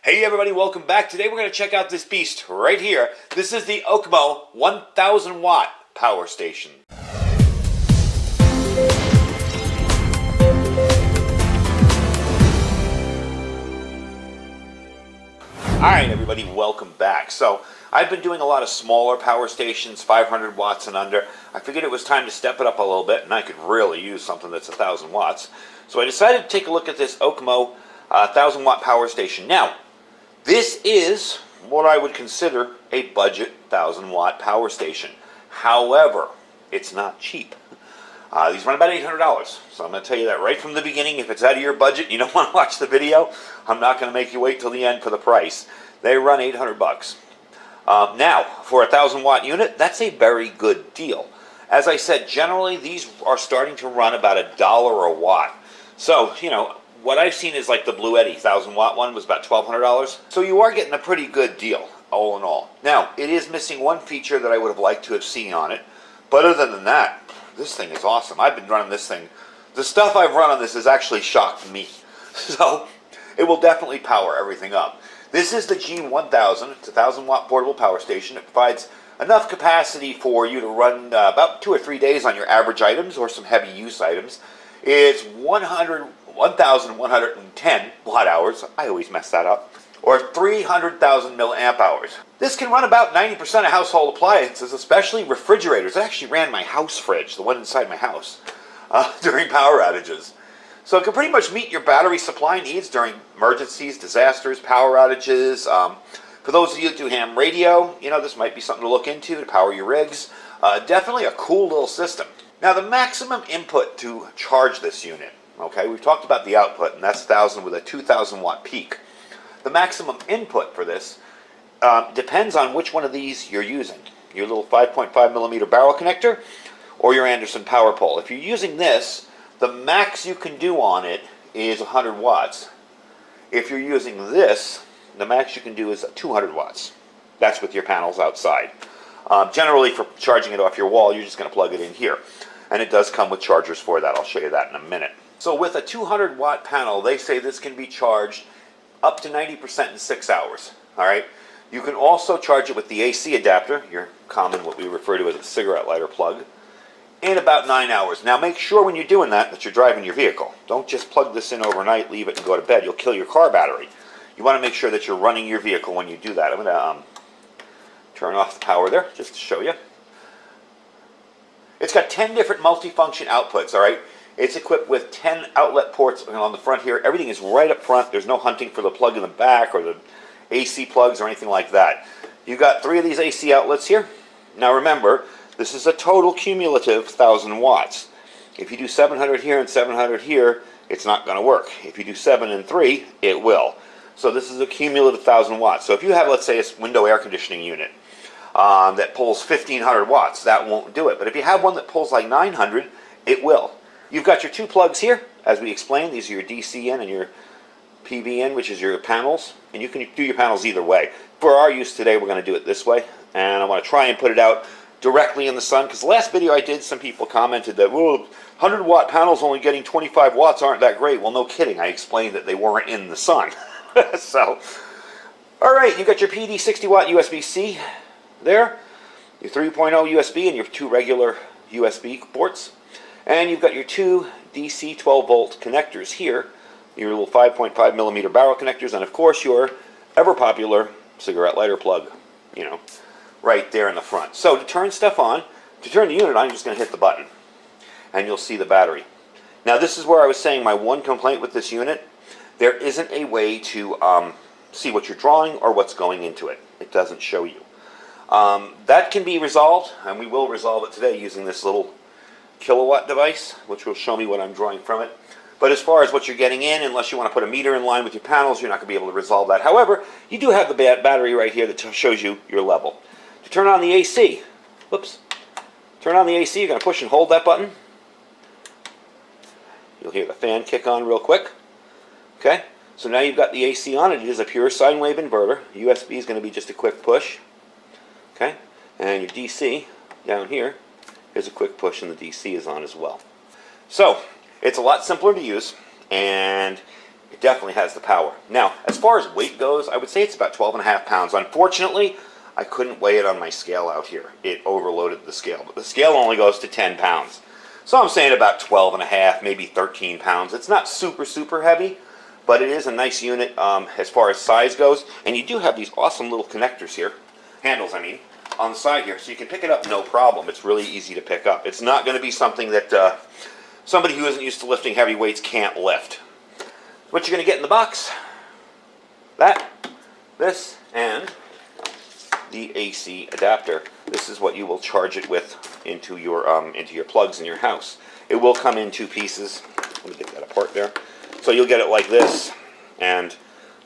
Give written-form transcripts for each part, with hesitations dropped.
Hey everybody, welcome back. Today we're going to check out this beast right here. This is the OKMO 1000 watt power station. Alright everybody, welcome back. So I've been doing a lot of smaller power stations, 500 watts and under. I figured it was time to step it up a little bit, and I could really use something that's 1000 watts. So I decided to take a look at this OKMO 1000 watt power station. Now, this is what I would consider a budget 1000 watt power station. However, it's not cheap. These run about $800. So I'm going to tell you that right from the beginning. If it's out of your budget and you don't want to watch the video, I'm not going to make you wait till the end for the price. They run $800. Now, for a 1000 watt unit, that's a very good deal. As I said, generally these are starting to run about $1 a watt. So, you know, what I've seen is like the Blue Eddy 1000 watt one was about $1,200. So you are getting a pretty good deal, all in all. Now, it is missing one feature that I would have liked to have seen on it. But other than that, this thing is awesome. I've been running this thing. The stuff I've run on this has actually shocked me. So it will definitely power everything up. This is the G1000. It's a 1000 watt portable power station. It provides enough capacity for you to run about 2 or 3 days on your average items or some heavy use items. It's 1,110 watt hours. I always mess that up. Or 300,000 milliamp hours. This can run about 90% of household appliances, especially refrigerators. It actually ran my house fridge, the one inside my house, during power outages. So it can pretty much meet your battery supply needs during emergencies, disasters, power outages. For those of you that do ham radio, you know, this might be something to look into to power your rigs. Definitely a cool little system. Now, the maximum input to charge this unit, okay, we've talked about the output, and that's 1,000 with a 2,000 watt peak. The maximum input for this depends on which one of these you're using. Your little 5.5 millimeter barrel connector or your Anderson power pole. If you're using this, the max you can do on it is 100 watts. If you're using this, the max you can do is 200 watts. That's with your panels outside. Generally, for charging it off your wall, you're just going to plug it in here. And it does come with chargers for that. I'll show you that in a minute. So with a 200 watt panel, they say this can be charged up to 90% in 6 hours. All right. You can also charge it with the AC adapter, your common, what we refer to as a cigarette lighter plug, in about 9 hours. Now make sure when you're doing that you're driving your vehicle. Don't just plug this in overnight, leave it and go to bed. You'll kill your car battery. You want to make sure that you're running your vehicle when you do that. I'm going to turn off the power there just to show you. It's got 10 different multifunction outputs, all right? It's equipped with 10 outlet ports on the front here. Everything is right up front. There's no hunting for the plug in the back or the AC plugs or anything like that. You've got 3 of these AC outlets here. Now remember, this is a total cumulative 1,000 watts. If you do 700 here and 700 here, it's not going to work. If you do 7 and 3, it will. So this is a cumulative 1,000 watts. So if you have, let's say, a window air conditioning unit that pulls 1,500 watts, that won't do it. But if you have one that pulls like 900, it will. You've got your 2 plugs here, as we explained. These are your DC in and your PV in, which is your panels. And you can do your panels either way. For our use today, we're going to do it this way. And I want to try and put it out directly in the sun, because the last video I did, some people commented that, well, 100 watt panels only getting 25 watts aren't that great. Well, no kidding. I explained that they weren't in the sun. So, all right, you've got your PD 60 watt USB-C there, your 3.0 USB and your 2 regular USB ports. And you've got your 2 DC 12 volt connectors here, your little 5.5 millimeter barrel connectors, and of course your ever popular cigarette lighter plug, you know, right there in the front. So to turn stuff on, to turn the unit on, you're just going to hit the button and you'll see the battery. Now this is where I was saying my one complaint with this unit, there isn't a way to see what you're drawing or what's going into it. It doesn't show you. That can be resolved, and we will resolve it today using this little kilowatt device, which will show me what I'm drawing from it. But as far as what you're getting in, unless you want to put a meter in line with your panels, you're not going to be able to resolve that. However, you do have the battery right here that shows you your level. To turn on the AC, turn on the AC, you're going to push and hold that button. You'll hear the fan kick on real quick. Okay, so now you've got the AC on it. It is a pure sine wave inverter. USB is going to be just a quick push. Okay, and your DC down here is a quick push, and the DC is on as well. So it's a lot simpler to use, and It definitely has the power. Now, as far as weight goes, I would say it's about 12.5 pounds. Unfortunately, I couldn't weigh it on my scale out here. It overloaded the scale, but the scale only goes to 10 pounds. So I'm saying about 12.5, maybe 13 pounds. It's not super, super heavy, but it is a nice unit as far as size goes. And you do have these awesome little connectors here, handles I mean, on the side here, so you can pick it up no problem. It's really easy to pick up. It's not going to be something that somebody who isn't used to lifting heavy weights can't lift. What you're going to get in the box, that, this, and the AC adapter. This is what you will charge it with into your plugs in your house. It will come in two pieces. Let me get that apart there. So you'll get it like this and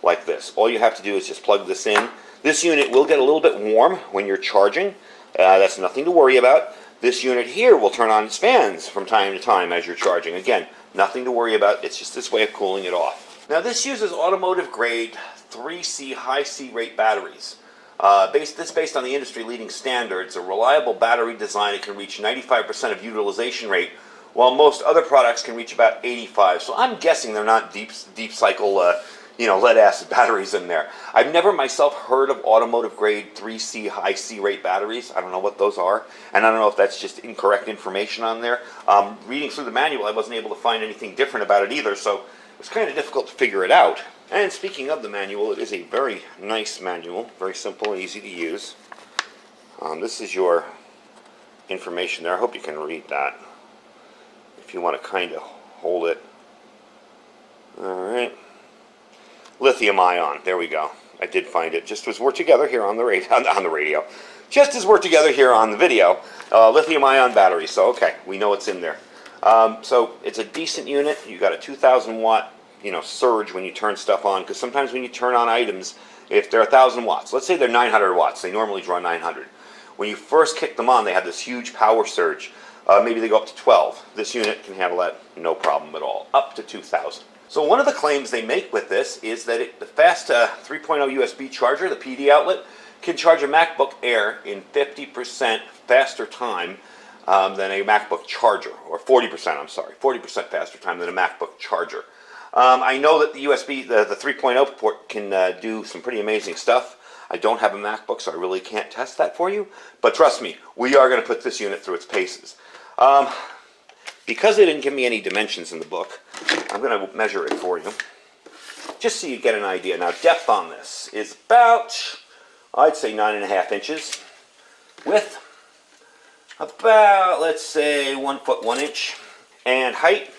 like this. All you have to do is just plug this in. This unit will get a little bit warm when you're charging. That's nothing to worry about. This unit here will turn on its fans from time to time as you're charging. Again, nothing to worry about. It's just this way of cooling it off. Now this uses automotive grade 3C high C rate batteries. This is based on the industry leading standards. A reliable battery design, it can reach 95% of utilization rate, while most other products can reach about 85. So I'm guessing they're not deep cycle lead acid batteries in there. I've never myself heard of automotive grade 3C high C rate batteries. I don't know what those are, and I don't know if that's just incorrect information on there. Reading through the manual, I wasn't able to find anything different about it either, so it was kind of difficult to figure it out. And speaking of the manual, it is a very nice manual, very simple and easy to use. This is your information there. I hope you can read that if you want to kind of hold it. Alright. Lithium ion, there we go. I did find it, just as we're together here on the radio. Just as we're together here on the video. Lithium ion battery, so okay, we know what's in there. So it's a decent unit. You got a 2,000 watt surge when you turn stuff on, because sometimes when you turn on items, if they're 1,000 watts, let's say they're 900 watts, they normally draw 900. When you first kick them on, they have this huge power surge. Maybe they go up to 12. This unit can handle that no problem at all, up to 2,000. So one of the claims they make with this is that the fast 3.0 USB charger, the PD outlet, can charge a MacBook Air in 50% faster time than a MacBook charger, or 40%, I'm sorry, 40% faster time than a MacBook charger. I know that the USB, the 3.0 port can do some pretty amazing stuff. I don't have a MacBook, so I really can't test that for you. But trust me, we are going to put this unit through its paces. Because they didn't give me any dimensions in the book, I'm going to measure it for you, just so you get an idea. Now, depth on this is about, I'd say 9.5 inches. Width, about, let's say, 1 foot 1 inch. And height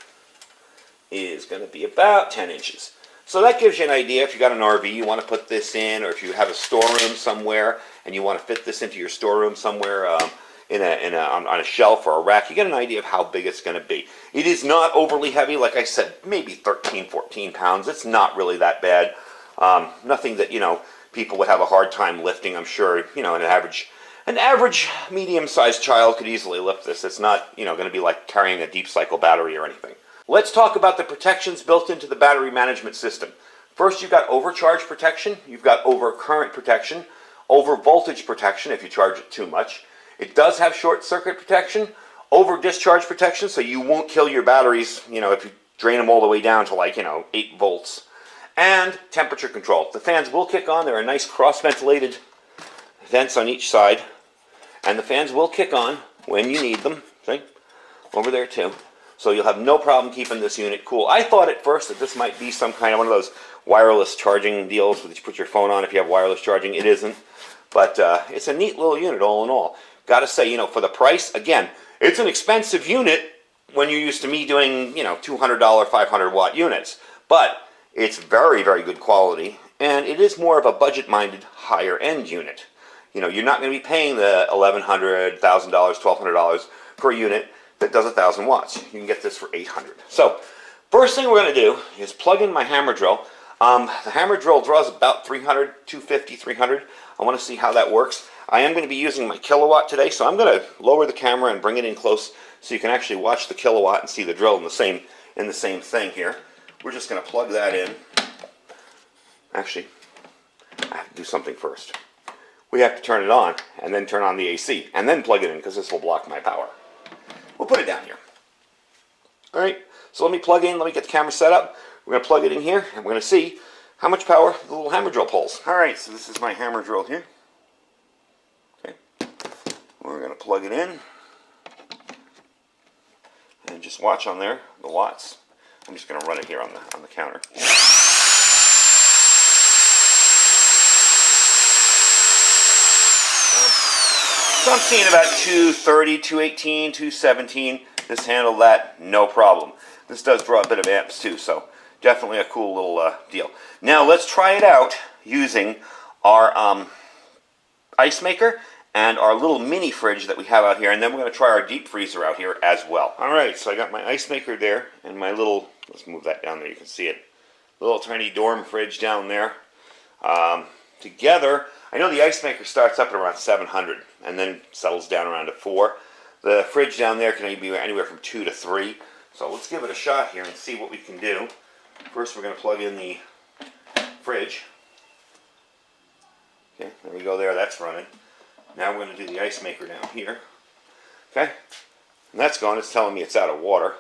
is going to be about 10 inches. So that gives you an idea. If you got an RV you want to put this in, or if you have a storeroom somewhere and you want to fit this into your storeroom somewhere on a shelf or a rack, you get an idea of how big it's going to be. It is not overly heavy. Like I said, maybe 13, 14 pounds. It's not really that bad. Nothing that, people would have a hard time lifting. I'm sure, an average medium-sized child could easily lift this. It's not, going to be like carrying a deep cycle battery or anything. Let's talk about the protections built into the battery management system. First, you've got overcharge protection. You've got overcurrent protection. Over voltage protection if you charge it too much. It does have short circuit protection. Over discharge protection, so you won't kill your batteries, if you drain them all the way down to 8 volts. And temperature control. The fans will kick on. There are nice cross-ventilated vents on each side. And the fans will kick on when you need them. See? Over there too. So you'll have no problem keeping this unit cool. I thought at first that this might be some kind of one of those wireless charging deals that you put your phone on if you have wireless charging. It isn't. But it's a neat little unit all in all. Got to say, for the price, again, it's an expensive unit when you're used to me doing, $200, 500 watt units. But it's very, very good quality. And it is more of a budget-minded, higher-end unit. You're not going to be paying the $1,100, $1,000, $1,200 for a unit that does 1,000 watts. You can get this for 800. So, first thing we're going to do is plug in my hammer drill. The hammer drill draws about 300, 250, 300. I want to see how that works. I am going to be using my kilowatt today, so I'm going to lower the camera and bring it in close so you can actually watch the kilowatt and see the drill in the same thing here. We're just going to plug that in. Actually, I have to do something first. We have to turn it on and then turn on the AC and then plug it in because this will block my power. We'll put it down here. Alright, so let me plug in, let me get the camera set up. We're going to plug it in here, and we're going to see how much power the little hammer drill pulls. Alright, so this is my hammer drill here. Okay. We're going to plug it in. And just watch on there, the watts. I'm just going to run it here on the counter. So I'm seeing about 230, 218, 217. This handled that, no problem. This does draw a bit of amps too, so definitely a cool little deal. Now let's try it out using our ice maker and our little mini fridge that we have out here, and then we're going to try our deep freezer out here as well. Alright, so I got my ice maker there, and my little, let's move that down there, you can see it, little tiny dorm fridge down there. Together, I know the ice maker starts up at around 700, and then settles down around to 4. The fridge down there can be anywhere from 2 to 3, so let's give it a shot here and see what we can do. First we're going to plug in the fridge. Okay, there we go there, that's running. Now we're going to do the ice maker down here. Okay, and that's gone. It's telling me it's out of water.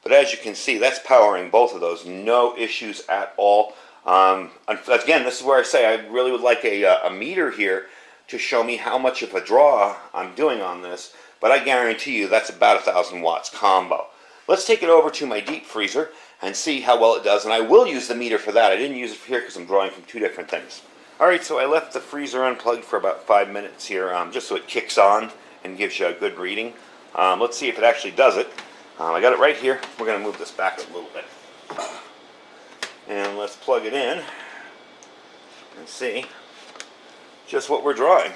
But as you can see, that's powering both of those. No issues at all. Again, this is where I say I really would like a meter here to show me how much of a draw I'm doing on this. But I guarantee you that's about 1,000 watts combo. Let's take it over to my deep freezer and see how well it does. And I will use the meter for that. I didn't use it here because I'm drawing from 2 different things. Alright, so I left the freezer unplugged for about 5 minutes here, just so it kicks on and gives you a good reading. Let's see if it actually does it. I got it right here. We're going to move this back a little bit. And let's plug it in and see just what we're drawing.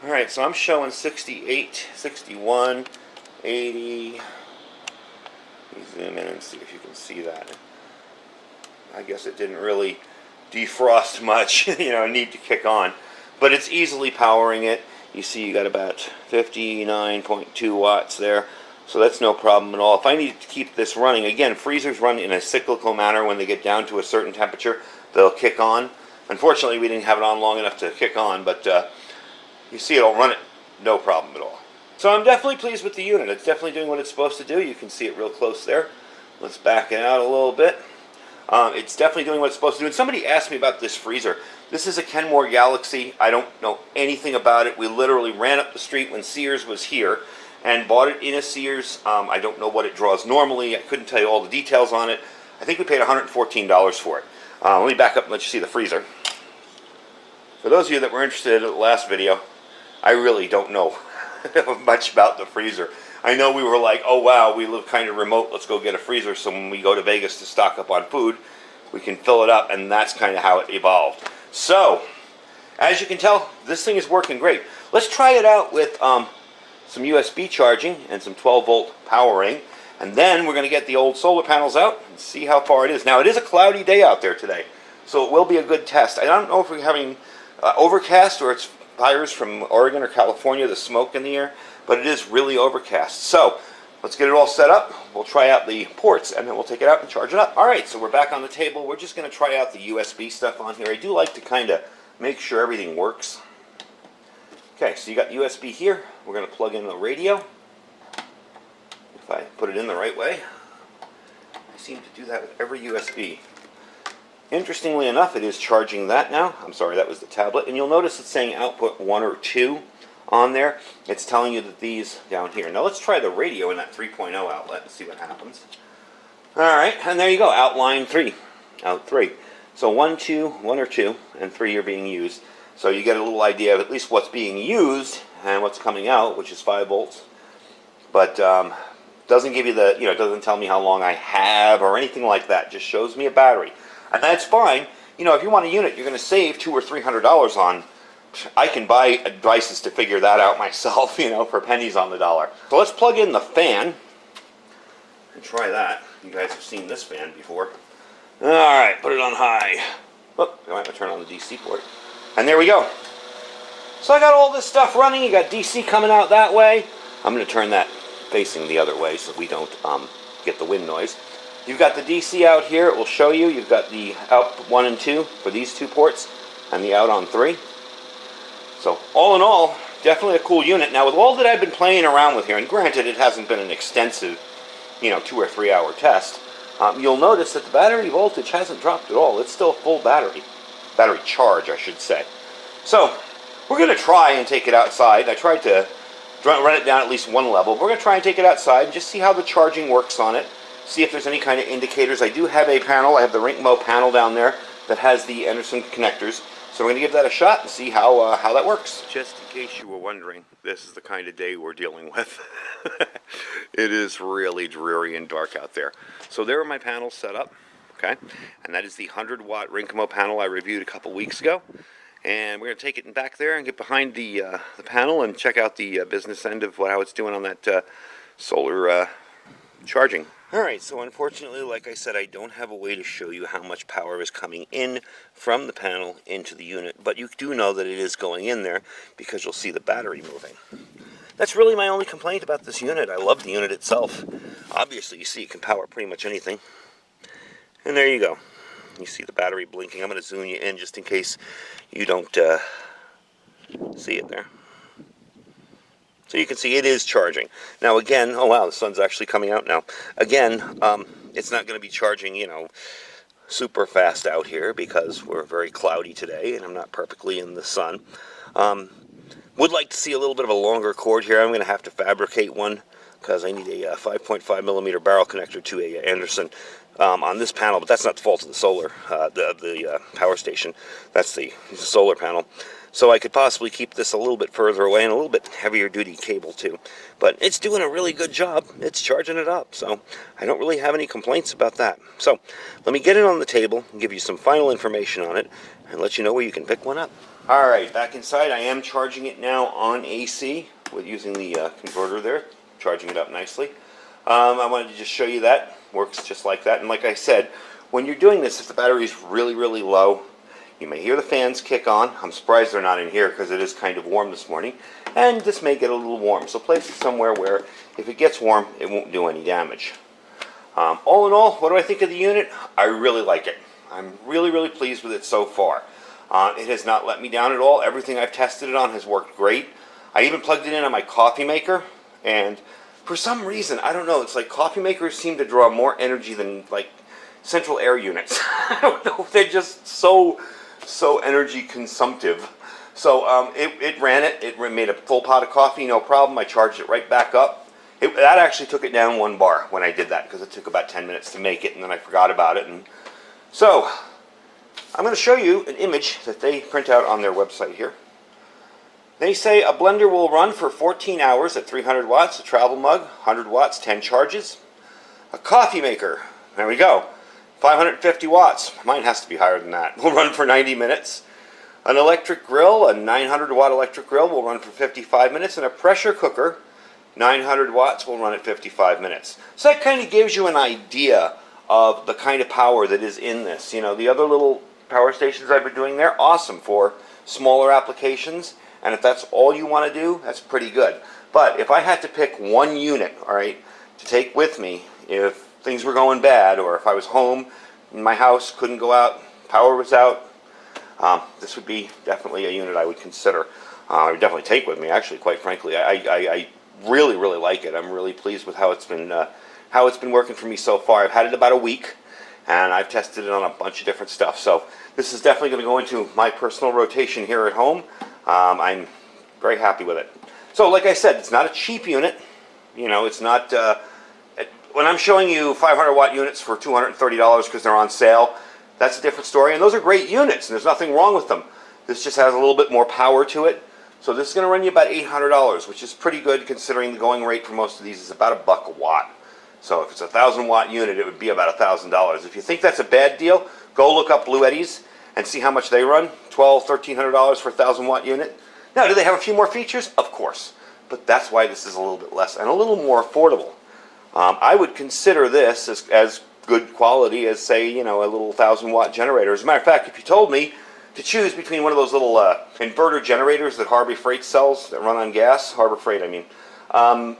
Alright, so I'm showing 68, 61, 80. Let me zoom in and see if you can see that. I guess it didn't really defrost much, need to kick on, but it's easily powering it. You see you got about 59.2 watts there, so that's no problem at all. If I need to keep this running, again, freezers run in a cyclical manner. When they get down to a certain temperature, they'll kick on. Unfortunately, we didn't have it on long enough to kick on, but you see it'll run it no problem at all. So I'm definitely pleased with the unit. It's definitely doing what it's supposed to do. You can see it real close there. Let's back it out a little bit. It's definitely doing what it's supposed to do. And somebody asked me about this freezer. This is a Kenmore Galaxy. I don't know anything about it. We literally ran up the street when Sears was here and bought it in a Sears. I don't know what it draws normally. I couldn't tell you all the details on it. I think we paid $114 for it. Let me back up and let you see the freezer. For those of you that were interested in the last video, I really don't know much about the freezer. I know we were like, oh wow, we live kind of remote, let's go get a freezer so when we go to Vegas to stock up on food, we can fill it up, and that's kind of how it evolved. So, as you can tell, this thing is working great. Let's try it out with some USB charging and some 12-volt powering, and then we're going to get the old solar panels out and see how far it is. Now, it is a cloudy day out there today, so it will be a good test. I don't know if we're having overcast or it's fires from Oregon or California, the smoke in the air, but it is really overcast. So let's get it all set up. We'll try out the ports and then we'll take it out and charge it up. Alright, so we're back on the table. We're just going to try out the USB stuff on here. I do like to kind of make sure everything works. Okay, so you got USB here. We're going to plug in the radio. If I put it in the right way. I seem to do that with every USB. Interestingly enough, it is charging that now. I'm sorry, that was the tablet. And you'll notice it's saying output 1 or 2 on there. It's telling you that these down here. Now let's try the radio in that 3.0 outlet and see what happens. Alright, and there you go, out line 3. Out 3. So 1, 2, 1 or 2, and 3 are being used. So you get a little idea of at least what's being used and what's coming out, which is 5 volts. But doesn't give you the, doesn't tell me how long I have or anything like that. Just shows me a battery. And that's fine. If you want a unit you're going to save $200 or $300 on, I can buy devices to figure that out myself, for pennies on the dollar. So let's plug in the fan and try that. You guys have seen this fan before. Alright, put it on high. Oh, I might turn on the DC port. And there we go. So I got all this stuff running. You got DC coming out that way. I'm going to turn that facing the other way so we don't get the wind noise. You've got the DC out here. It will show you. You've got the out 1 and 2 for these 2 ports and the out on 3. So all in all, definitely a cool unit. Now with all that I've been playing around with here, and granted it hasn't been an extensive, 2 or 3 hour test, you'll notice that the battery voltage hasn't dropped at all. It's still full battery charge, I should say. So we're going to try and take it outside. I tried to run it down at least one level. We're going to try and take it outside and just see how the charging works on it, see if there's any kind of indicators. I do have a panel. I have the OKMO panel down there that has the Anderson connectors. So we're going to give that a shot and see how that works. Just in case you were wondering, this is the kind of day we're dealing with. It is really dreary and dark out there. So there are my panels set up, okay? And that is the 100-watt OKMO panel I reviewed a couple weeks ago. And we're going to take it back there and get behind the panel and check out the business end of how it's doing on that solar charging. Alright, so unfortunately, like I said, I don't have a way to show you how much power is coming in from the panel into the unit, but you do know that it is going in there because you'll see the battery moving. That's really my only complaint about this unit. I love the unit itself. Obviously, you see it can power pretty much anything. And there you go. You see the battery blinking. I'm going to zoom you in just in case you don't see it there. So you can see it is charging. Now again, oh wow, the sun's actually coming out now. Again, it's not going to be charging, you know, super fast out here because we're very cloudy today and I'm not perfectly in the sun. Would like to see a little bit of a longer cord here. I'm going to have to fabricate one because I need a 5.5 millimeter barrel connector to a Anderson on this panel, but that's not the fault of the solar, the power station. That's the solar panel. So I could possibly keep this a little bit further away and a little bit heavier duty cable too. But it's doing a really good job. It's charging it up. So I don't really have any complaints about that. So let me get it on the table and give you some final information on it and let you know where you can pick one up. All right, back inside. I am charging it now on AC with using the converter there, charging it up nicely. I wanted to just show you that. Works just like that. And like I said, when you're doing this, if the battery is really, really low, you may hear the fans kick on. I'm surprised they're not in here because it is kind of warm this morning. And this may get a little warm. So place it somewhere where if it gets warm, it won't do any damage. All in all, what do I think of the unit? I really like it. I'm really, really pleased with it so far. It has not let me down at all. Everything I've tested it on has worked great. I even plugged it in on my coffee maker. And for some reason, I don't know, it's like coffee makers seem to draw more energy than like central air units. I don't know if they're just so energy consumptive. So it ran it. It made a full pot of coffee, no problem. I charged it right back up. That actually took it down 1 bar when I did that because it took about 10 minutes to make it and then I forgot about it. And so I'm going to show you an image that they print out on their website here. They say a blender will run for 14 hours at 300 watts, a travel mug, 100 watts, 10 charges. A coffee maker, there we go, 550 watts, mine has to be higher than that, will run for 90 minutes. An electric grill, a 900 watt electric grill will run for 55 minutes, and a pressure cooker, 900 watts, will run at 55 minutes. So that kind of gives you an idea of the kind of power that is in this. You know, the other little power stations I've been doing, they're awesome for smaller applications, and if that's all you want to do, that's pretty good. But if I had to pick one unit, all right, to take with me if things were going bad, or if I was home in my house, couldn't go out, power was out, this would be definitely a unit I would consider. I would definitely take with me, actually, quite frankly. I really, really like it. I'm really pleased with how it's been working for me so far. I've had it about a week, and I've tested it on a bunch of different stuff. So this is definitely going to go into my personal rotation here at home. I'm very happy with it. So like I said, it's not a cheap unit. You know, it's not... when I'm showing you 500 watt units for $230 because they're on sale, that's a different story. And those are great units, and there's nothing wrong with them. This just has a little bit more power to it. So this is going to run you about $800, which is pretty good considering the going rate for most of these is about $1 a watt. So if it's a 1,000 watt unit, it would be about $1,000. If you think that's a bad deal, go look up Blue Eddies and see how much they run. $1,200, $1,300 for a 1,000 watt unit. Now, do they have a few more features? Of course. But that's why this is a little bit less and a little more affordable. I would consider this as good quality as, say, you know, a little 1,000 watt generator. As a matter of fact, if you told me to choose between one of those little inverter generators that Harbor Freight sells that run on gas, Harbor Freight, I mean,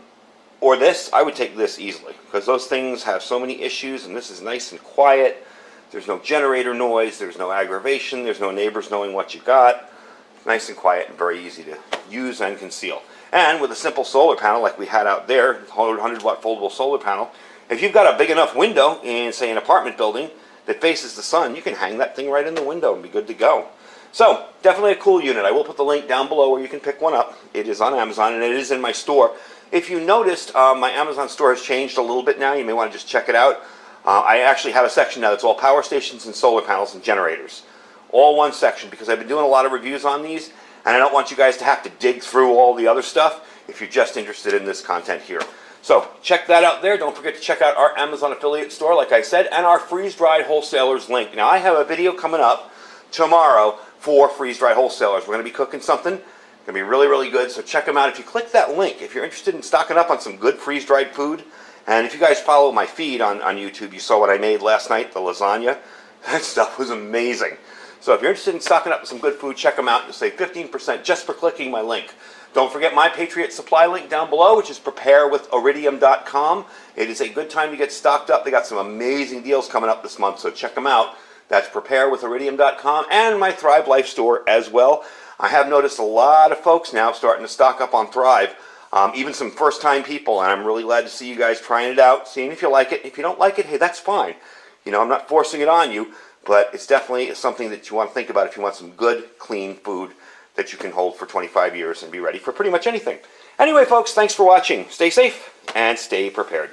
or this, I would take this easily because those things have so many issues, and this is nice and quiet. There's no generator noise, there's no aggravation, there's no neighbors knowing what you got. Nice and quiet and very easy to use and conceal. And with a simple solar panel like we had out there, 100 watt foldable solar panel, If you've got a big enough window in, say, an apartment building that faces the sun, you can hang that thing right in the window and be good to go. So, definitely a cool unit. I will put the link down below where you can pick one up. It is on Amazon, and it is in my store. If you noticed, my Amazon store has changed a little bit now. You may want to just check it out. I actually have a section now that's all power stations and solar panels and generators. All one section, because I've been doing a lot of reviews on these, and I don't want you guys to have to dig through all the other stuff if you're just interested in this content here. So, check that out there. Don't forget to check out our Amazon affiliate store, like I said, and our freeze-dried wholesalers link. Now, I have a video coming up tomorrow for freeze-dried wholesalers. We're going to be cooking something. It's going to be really, really good, so check them out. If you click that link, if you're interested in stocking up on some good freeze-dried food, and if you guys follow my feed on YouTube, you saw what I made last night, the lasagna. That stuff was amazing. So if you're interested in stocking up with some good food, check them out. You'll save 15% just for clicking my link. Don't forget my Patriot Supply link down below, which is preparewithiridium.com. It is a good time to get stocked up. They got some amazing deals coming up this month, so check them out. That's preparewithiridium.com, and my Thrive Life store as well. I have noticed a lot of folks now starting to stock up on Thrive, even some first-time people, and I'm really glad to see you guys trying it out, seeing if you like it. If you don't like it, hey, that's fine. You know, I'm not forcing it on you, but it's definitely something that you want to think about if you want some good, clean food that you can hold for 25 years and be ready for pretty much anything. Anyway, folks, thanks for watching. Stay safe and stay prepared.